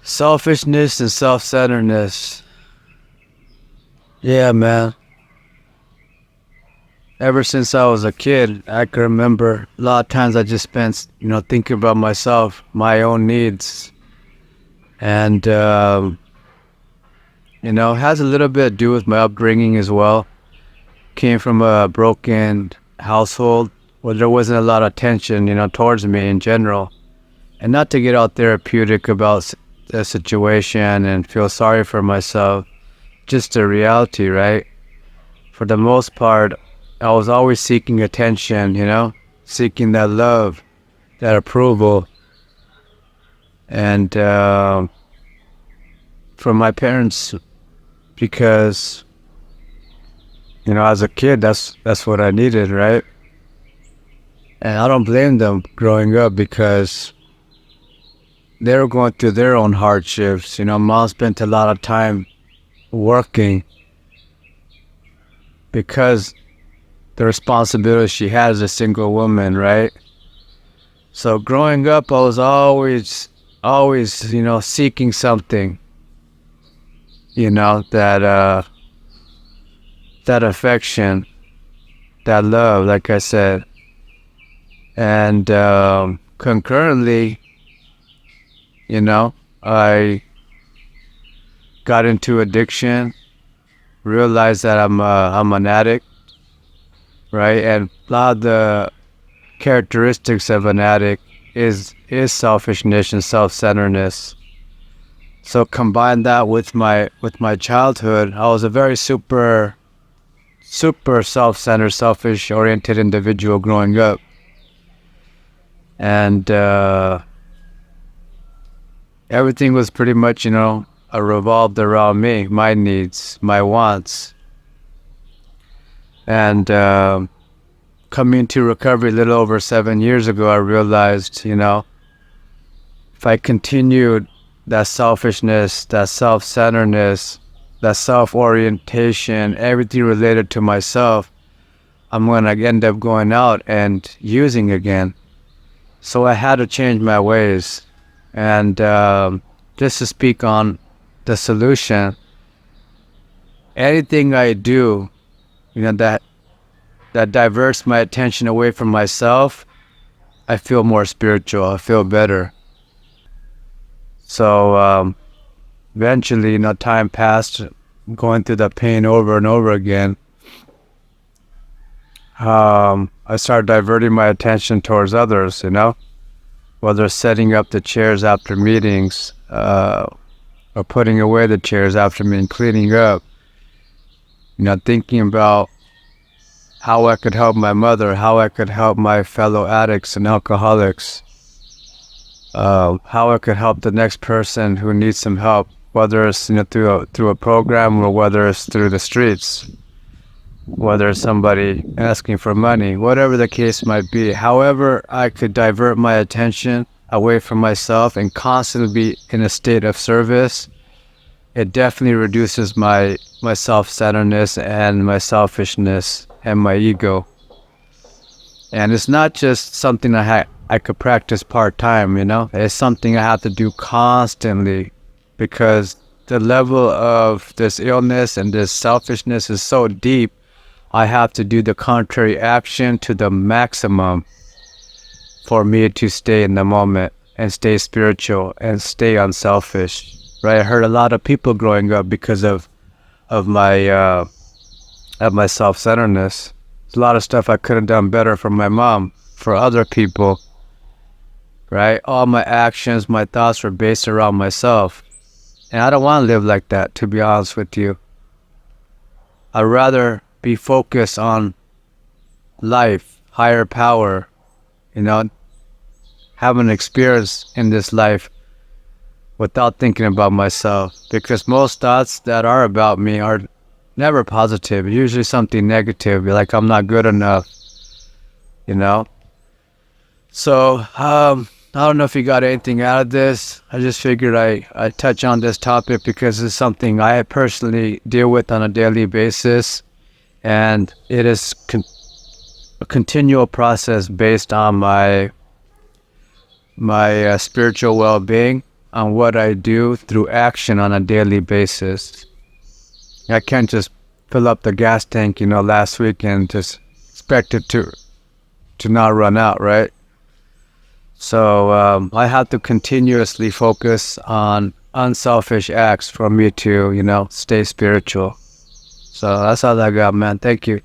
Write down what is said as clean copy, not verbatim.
Selfishness and self-centeredness. Yeah, man. Ever since I was a kid, I can remember a lot of times I just spent, thinking about myself, my own needs. And, it has a little bit to do with my upbringing as well. Came from a broken household where there wasn't a lot of attention, towards me in general. And not to get all therapeutic about the situation and feel sorry for myself, just the reality, right? For the most part, I was always seeking attention, seeking that love, that approval. And from my parents, because, as a kid, that's what I needed, right? And I don't blame them growing up because they were going through their own hardships. Mom spent a lot of time working because the responsibility she had as a single woman, right? So growing up, I was always, seeking something, that affection, that love, like I said. And concurrently, I got into addiction, realized that I'm an addict, right? And a lot of the characteristics of an addict is selfishness and self-centeredness. So combine that with my childhood, I was a very super self-centered, selfish-oriented individual growing up, and everything was pretty much, revolved around me, my needs, my wants. And coming to recovery a little over 7 years ago, I realized, if I continued that selfishness, that self-centeredness, that self-orientation, everything related to myself, I'm going to end up going out and using again. So I had to change my ways. And just to speak on the solution, anything I do, that diverts my attention away from myself, I feel more spiritual. I feel better. So eventually, time passed, going through the pain over and over again. I started diverting my attention towards others, whether setting up the chairs after meetings, or putting away the chairs after me and cleaning up, thinking about how I could help my mother, how I could help my fellow addicts and alcoholics, how I could help the next person who needs some help, whether it's through a program or whether it's through the streets, whether it's somebody asking for money, whatever the case might be. However I could divert my attention away from myself and constantly be in a state of service, it definitely reduces my self-centeredness and my selfishness and my ego. And it's not just something I could practice part-time, it's something I have to do constantly, because the level of this illness and this selfishness is so deep. I have to do the contrary action to the maximum for me to stay in the moment and stay spiritual and stay unselfish, right? I heard a lot of people growing up because of my self-centeredness. There's a lot of stuff I could have done better for my mom, for other people, right? All my actions, my thoughts were based around myself. And I don't want to live like that, to be honest with you. I'd rather be focused on life, higher power, have an experience in this life without thinking about myself. Because most thoughts that are about me are never positive, usually something negative, like I'm not good enough, So, I don't know if you got anything out of this. I just figured I touch on this topic because it's something I personally deal with on a daily basis. And it is a continual process based on my spiritual well-being on what I do through action on a daily basis. I can't just fill up the gas tank, last week and just expect it to not run out, right? So I have to continuously focus on unselfish acts for me to, stay spiritual. So that's all I got, man. Thank you.